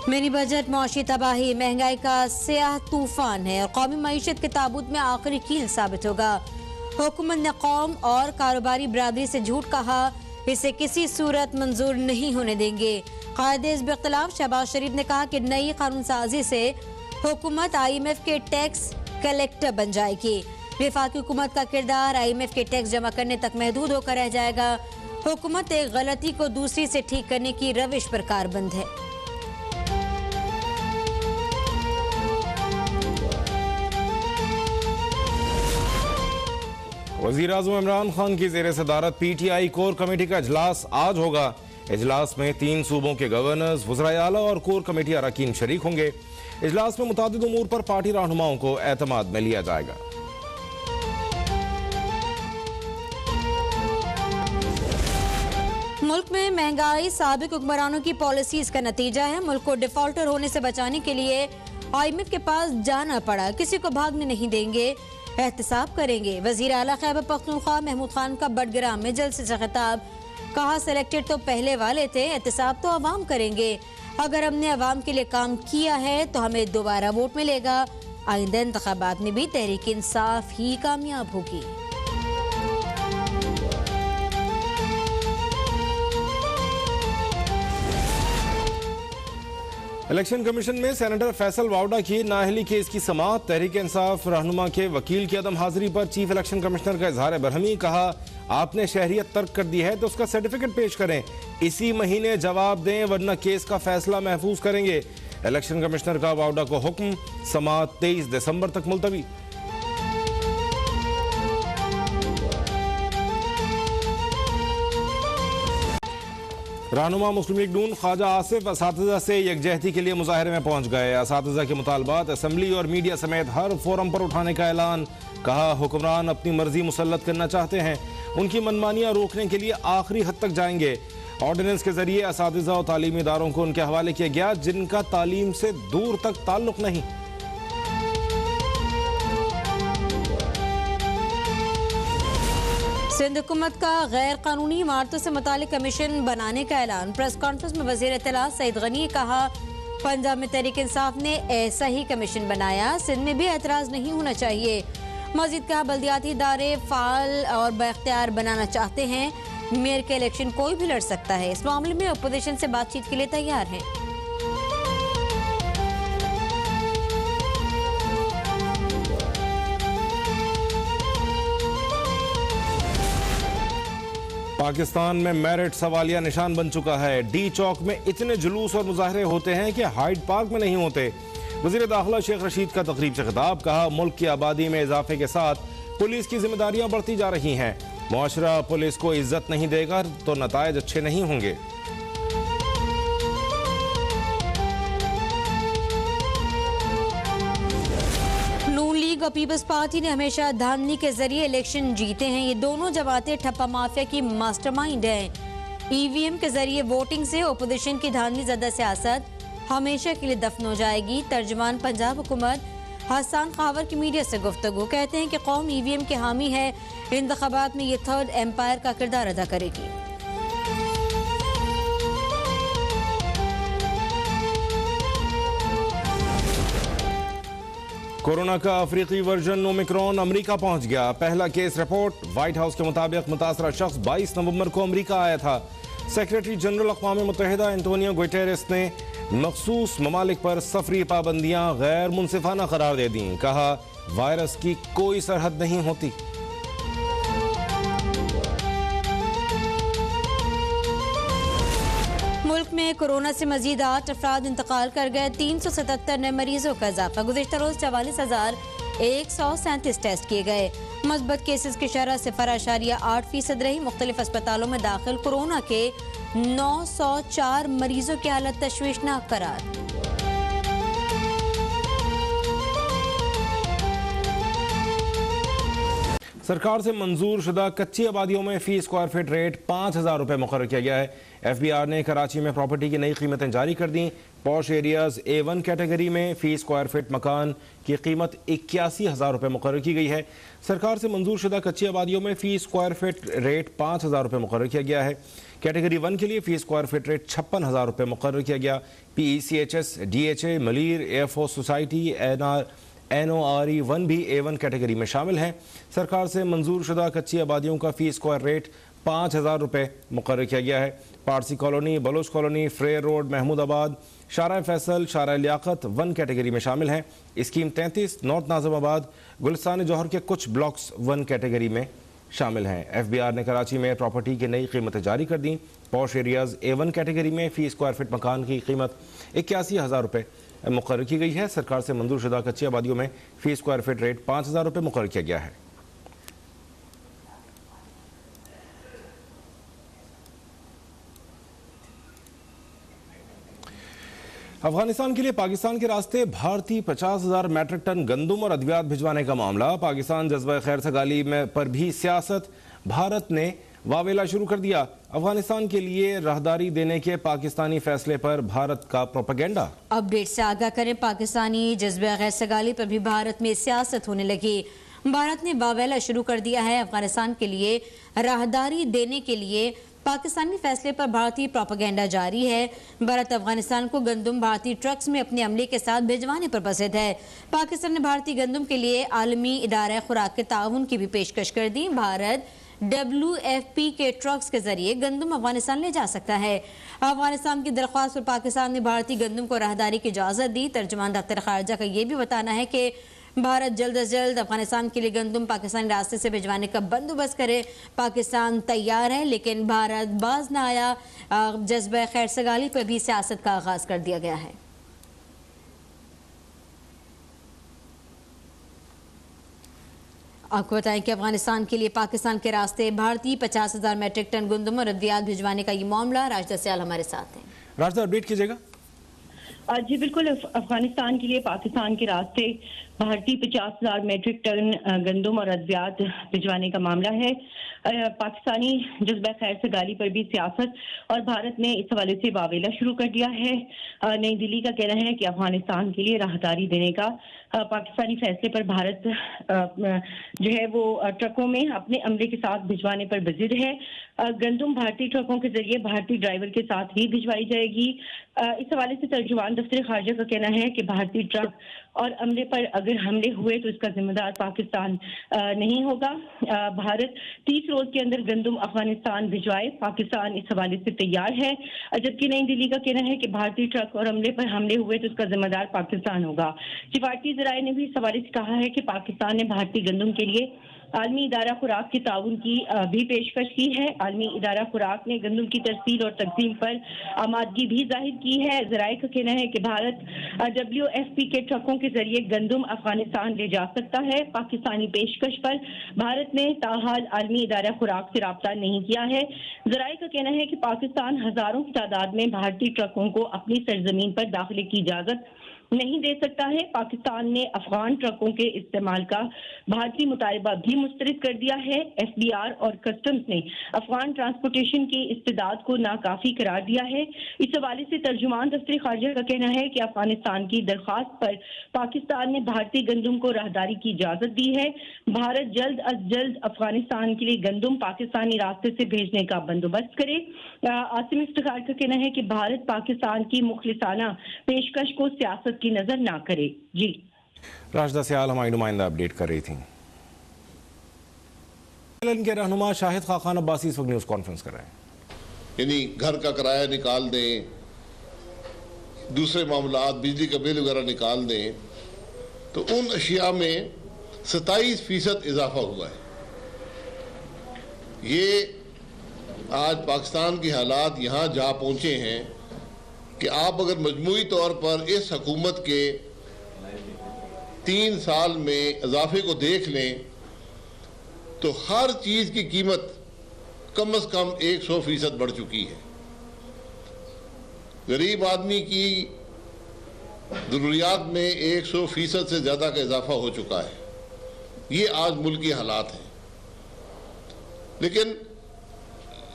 Mini budget मौशी तबाही, महंगाई का स्याह तूफान है और कौमी मईशत के ताबूत में आखिरी कील साबित होगा। हुकूमत ने कौम और कारोबारी बरादरी से झूठ कहा, इसे किसी सूरत मंजूर नहीं होने देंगे। कायदे हिज़्ब इख्तिलाफ शहबाज शरीफ ने कहा कि नई कानून साजी से हुकूमत IMF के टैक्स कलेक्टर बन जाएगी। वफाकी हुकूमत का किरदार IMF के टैक्स जमा करने तक महदूद होकर रह जाएगा। हुकूमत एक गलती को दूसरी से ठीक करने की रविश पर कारबंद है। वज़ीर-ए-आज़म इमरान खान की ज़ेर सदारत PTI कोर कमेटी का इजलास आज होगा। इजलास में 3 सूबों के गवर्नर्स, वज़राए आला और कोर कमेटी अरकान शरीक होंगे। इजलास में मुतादिद उमूर पर पार्टी रहनुमाओं को एतमाद में लिया जाएगा। मुल्क में महंगाई साबिक हुक्मरानों की पॉलिसीज का नतीजा है। मुल्क को डिफॉल्टर होने से बचाने के लिए IMF के पास जाना पड़ा, किसी को भागने नहीं देंगे, एहतसाब करेंगे। वज़ीर आला खैबर पख्तूनख्वा महमूद खान का बडग्राम में जलसे से खिताब, कहा सेलेक्टेड तो पहले वाले थे, एहतसाब तो अवाम करेंगे। अगर हमने अवाम के लिए काम किया है तो हमें दोबारा वोट मिलेगा। आइंदा इंतखाबात में भी तहरीक इंसाफ ही कामयाब होगी। इलेक्शन कमीशन में सेनेटर फैसल वावडा की नाअहली केस की समाअत। तहरीक इंसाफ रहनुमा के वकील की अदम हाजिरी पर चीफ इलेक्शन कमिश्नर का इजहार बरहमी, कहा आपने शहरियत तर्क कर दी है तो उसका सर्टिफिकेट पेश करें, इसी महीने जवाब दें वरना केस का फैसला महफूज करेंगे। इलेक्शन कमिश्नर का वावडा को हुक्म, समाअत 23 दिसंबर तक मुलतवी। रहनुमा मुस्लिम लीग नून ख्वाजा आसिफ असातिज़ा से यकजहती के लिए मुजाहरे में पहुंच गए। असातिज़ा के मुतालबात असम्बली और मीडिया समेत हर फोरम पर उठाने का ऐलान, कहा हुक्मरान अपनी मर्जी मुसल्लत करना चाहते हैं, उनकी मनमानियां रोकने के लिए आखिरी हद तक जाएंगे। ऑर्डिनेंस के जरिए असातिज़ा और तालीमी इदारों को उनके हवाले किया गया जिनका तालीम से दूर तक ताल्लुक नहीं। सिंध हुकूमत का गैर कानूनी इमारतों से मुतालिक कमीशन बनाने का ऐलान। प्रेस कॉन्फ्रेंस में वज़ीर इत्तलात सईद गनी ने कहा, पंजाब में तहरीक इंसाफ ने ऐसा ही कमीशन बनाया, सिंध में भी एतराज़ नहीं होना चाहिए। मज़ीद कहा, बल्दियाती इदारे फ़ाल और बाख्तियार बनाना चाहते हैं, मेयर के इलेक्शन कोई भी लड़ सकता है। इस मामले में अपोजिशन से बातचीत के लिए तैयार हैं। पाकिस्तान में मेरिट सवालिया निशान बन चुका है। डी चौक में इतने जुलूस और मुजाहरे होते हैं कि हाइड पार्क में नहीं होते। वज़ीर दाखिला शेख रशीद का तकरीब से खिताब, कहा मुल्क की आबादी में इजाफे के साथ पुलिस की जिम्मेदारियां बढ़ती जा रही हैं। मुआशरा पुलिस को इज्जत नहीं देगा तो नतायज अच्छे नहीं होंगे। और पीपल्स पार्टी ने हमेशा धांधली के जरिए इलेक्शन जीते हैं। ये दोनों जमातें ठप्पा माफिया की मास्टरमाइंड हैं। EVM के जरिए वोटिंग से ओपोजिशन की धांधली ज़दा सियासत हमेशा के लिए दफन हो जाएगी। तर्जुमान पंजाब हुकूमत हसन खावर की मीडिया से गुफ्तगू, कहते हैं कि कौम EVM के हामी है, इंतखाबात में ये थर्ड एम्पायर का किरदार अदा करेगी। कोरोना का अफ्रीकी वर्जन ओमिक्रॉन अमेरिका पहुंच गया। पहला केस रिपोर्ट। व्हाइट हाउस के मुताबिक मुतासरा शख्स 22 नवंबर को अमेरिका आया था। सेक्रेटरी जनरल अक़वाम मुत्तहिदा एंटोनियो गुटेरेस ने मखसूस ममालिक पर सफरी पाबंदियां गैर मुनसिफाना करार दे दी। कहा वायरस की कोई सरहद नहीं होती। मुल्क में कोरोना से मजीद 8 अफराद इंतकाल कर गए। 377 नए मरीजों का इजाफा। गुज़िश्ता रोज 44,137 टेस्ट किए गए। मस्बत केसेस की शरह 0.8% रही। मुख्तलिफ अस्पतालों में दाखिल कोरोना के 904 मरीजों की हालत तशवीशनाक करार। सरकार से मंजूर शुदा कच्ची आबादियों में फी स्क्वायर फीट रेट 5,000 रुपये मुकर्रर किया गया है। FBR ने कराची में प्रॉपर्टी की नई कीमतें जारी कर दी। पॉश एरियाज A1 कैटेगरी में फी स्क्वायर फीट मकान की कीमत 81,000 रुपये मुकर्रर की गई है। सरकार से मंजूर शुदा कच्ची आबादियों में फी स्क्वायर फीट रेट 5,000 रुपये मुकर्रर किया गया है। कैटेगरी 1 के लिए फी स्क्वायर फीट रेट 56,000 रुपये मुकर्रर किया गया। PECHS, DHA, Malir, air force society, NORE 1 भी A1 कैटेगरी में शामिल हैं। सरकार से मंजूर शुदा कच्ची आबादियों का फी स्क्वायर रेट 5,000 रुपये मुकर्रर किया गया है। Parsi colony, Baloch colony, Frere road, Mahmudabad, शारा फैसल, शारा लियाकत 1 कैटेगरी में शामिल हैं। स्कीम 33, नॉर्थ नाज़िमाबाद, गुलिस्तान जौहर के कुछ ब्लॉक्स 1 कैटेगरी में शामिल हैं। FBR ने कराची में प्रॉपर्टी की नई कीमतें जारी कर दी। पॉश एरियाज A1 कैटेगरी में फी स्क्वायर फीट मकान की कीमत 81,000 रुपये मुकर्रर की गई है। सरकार से मंजूर शुदा कच्ची आबादियों में फी स्क्वायर फीट रेट 5,000 रुपये मुकर्रर किया गया है। अफगानिस्तान के लिए पाकिस्तान के रास्ते भारतीय 50,000 मैट्रिक टन गंदम और अद्वियात भिजवाने का मामला। पाकिस्तान जज्बा खैर सगाली में पर भी सियासत, भारत ने वावेला शुरू कर दिया। अफगानिस्तान के लिए राहदारी देने के पाकिस्तानी फैसले पर भारत का प्रोपेगेंडा। अपडेट से आगाह करें, पाकिस्तानी जज्बा खैर सगाली पर भी भारत में सियासत होने लगी। भारत ने वावेला शुरू कर दिया है। अफगानिस्तान के लिए राहदारी देने के लिए पाकिस्तानी फैसले पर भारतीय प्रोपेगेंडा जारी है। भारत अफगानिस्तान को गंदम भारतीय ट्रक्स में अपने अमले के साथ भिजवाने पर बसित है। पाकिस्तान ने भारतीय गंदम के लिए आलमी इदारा खुराक के ताउन की भी पेशकश कर दी। भारत WFP के ट्रक्स के जरिए गंदम अफगानिस्तान ले जा सकता है। अफगानिस्तान की दरख्वास्त पर पाकिस्तान ने भारतीय गंदम को राहदारी की इजाज़त दी। तर्जुमान दफ्तर खारजा का यह भी बताना है कि भारत जल्द अज जल्द अफगानिस्तान के लिए गंदम पाकिस्तानी रास्ते से भिजवाने का बंदोबस्त करे। पाकिस्तान तैयार है, लेकिन भारत बाज न आया। जज्बा खैर सगाली पर भी सियासत का आगाज कर दिया गया है। आपको बताएं कि अफगानिस्तान के लिए पाकिस्तान के रास्ते भारतीय 50,000 मैट्रिक टन गंदम और अद्वियात भिजवाने का ये मामला। राजदा सियाल हमारे साथ हैं। राजदा, अपडेट कीजिएगा। जी बिल्कुल, अफगानिस्तान के लिए पाकिस्तान के रास्ते भारतीय 50,000 मैट्रिक टन गंदम और अद्वियात भिजवाने का मामला है। पाकिस्तानी जज्बा खैर सगाली पर भी सियासत और भारत ने इस हवाले से वावेला शुरू कर दिया है। नई दिल्ली का कहना है कि अफगानिस्तान के लिए राहदारी देने का पाकिस्तानी फैसले पर भारत जो है वो ट्रकों में अपने अमले के साथ भिजवाने पर बजिद है। गंदम भारतीय ट्रकों के जरिए भारतीय ड्राइवर के साथ ही भिजवाई जाएगी। इस हवाले से तर्जुमान दफ्तर खारजा का कहना है कि भारतीय ट्रक और अमले पर अगर हमले हुए तो इसका जिम्मेदार पाकिस्तान नहीं होगा। भारत 30 रोज के अंदर गंदम अफगानिस्तान भिजवाए, पाकिस्तान इस हवाले से तैयार है। जबकि नई दिल्ली का कहना है कि भारतीय ट्रक और अमले पर हमले हुए तो इसका जिम्मेदार पाकिस्तान होगा। सिफारती ज़राए ने भी इस हवाले से कहा है कि पाकिस्तान ने भारतीय गंदम के लिए आलमी इदारा खुराक के ताउन की भी पेशकश की है। आलमी इदारा खुराक ने गंदम की तरसील और तकसीम पर आमादगी भी जाहिर की है। ज़राए का कहना है कि भारत WFP के ट्रकों के जरिए गंदम अफगानिस्तान ले जा सकता है। पाकिस्तानी पेशकश पर भारत ने ताहाल आलमी इदारा खुराक से रब्ता नहीं किया है। ज़राए का कहना है कि पाकिस्तान हजारों की तादाद में भारतीय ट्रकों को अपनी सरजमीन पर दाखिले की इजाजत नहीं दे सकता है। पाकिस्तान ने अफगान ट्रकों के इस्तेमाल का भारतीय मुतालबा भी मुस्तरद कर दिया है। FBR और कस्टम्स ने अफगान ट्रांसपोर्टेशन की इस्तेदाद को नाकाफी करार दिया है। इस हवाले से तर्जुमान दफ्तर खारजा का कहना है कि अफगानिस्तान की दरख्वास्त पर पाकिस्तान ने भारतीय गंदम को राहदारी की इजाजत दी है। भारत जल्द अज जल्द अफगानिस्तान के लिए गंदम पाकिस्तानी रास्ते से भेजने का बंदोबस्त करे। आसिम इफ्तिखार का कहना है कि भारत पाकिस्तान की मुखलिसाना पेशकश को सियासत की नजर ना करे। जी राजदा सियाल हमारी नुमाइंदा अपडेट कर रही थी। के रहनुमा शाहिद खान अब्बासी इस वक्त न्यूज कॉन्फ्रेंस कर रहे हैं। यानी घर का किराया निकाल दें, दूसरे मामलात बिजली का बिल वगैरह निकाल दें, तो उन अशिया में 27% इजाफा हुआ है। ये आज पाकिस्तान की हालात यहाँ जा पहुँचे हैं कि आप अगर मजमूई तौर पर इस हुकूमत के 3 साल में इजाफे को देख लें तो हर चीज़ की कीमत कम से कम 100% बढ़ चुकी है। गरीब आदमी की ज़रूरियात में 100% से ज़्यादा का इजाफा हो चुका है। ये आज मुल्क की हालात हैं। लेकिन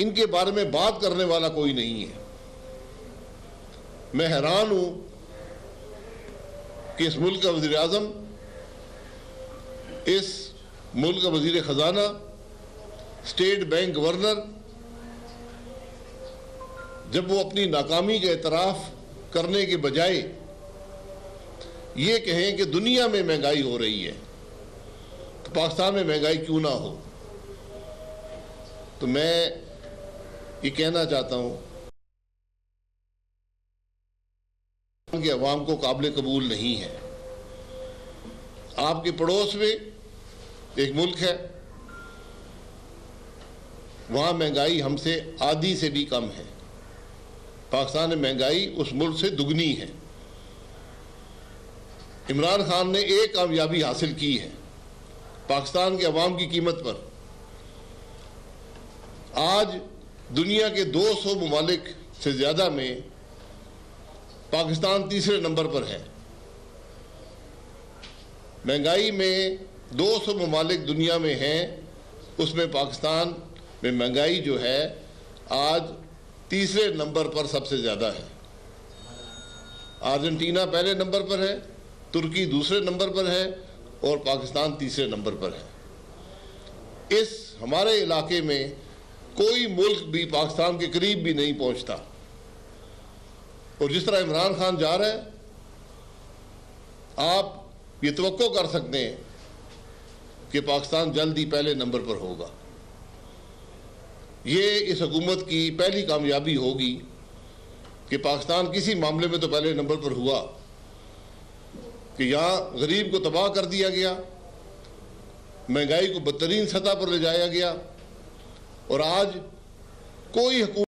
इनके बारे में बात करने वाला कोई नहीं है। मैं हैरान हूं कि इस मुल्क का वज़ीर आज़म, इस मुल्क का वज़ीर ख़जाना, स्टेट बैंक गवर्नर, जब वो अपनी नाकामी का एतराफ़ करने के बजाय ये कहें कि दुनिया में महंगाई हो रही है तो पाकिस्तान में महंगाई क्यों ना हो, तो मैं ये कहना चाहता हूं कि अवाम को काबिल कबूल नहीं है। आपके पड़ोस में एक मुल्क है, वहां महंगाई हमसे आधी से भी कम है। पाकिस्तान में महंगाई उस मुल्क से दुगनी है। इमरान खान ने एक कामयाबी हासिल की है पाकिस्तान के अवाम की कीमत पर। आज दुनिया के 200 ममालिक से ज्यादा में पाकिस्तान तीसरे नंबर पर है। महंगाई में 200 ममालिक दुनिया में हैं, उसमें पाकिस्तान में महंगाई जो है आज तीसरे नंबर पर सबसे ज़्यादा है। अर्जेंटीना पहले नंबर पर है, तुर्की दूसरे नंबर पर है और पाकिस्तान तीसरे नंबर पर है। इस हमारे इलाके में कोई मुल्क भी पाकिस्तान के करीब भी नहीं पहुंचता। और जिस तरह इमरान खान जा रहा है, आप ये तवक्को कर सकते हैं कि पाकिस्तान जल्द ही पहले नंबर पर होगा। ये इस हुकूमत की पहली कामयाबी होगी कि पाकिस्तान किसी मामले में तो पहले नंबर पर हुआ कि यहाँ गरीब को तबाह कर दिया गया, महंगाई को बदतरीन सतह पर ले जाया गया और आज कोई हुकूमत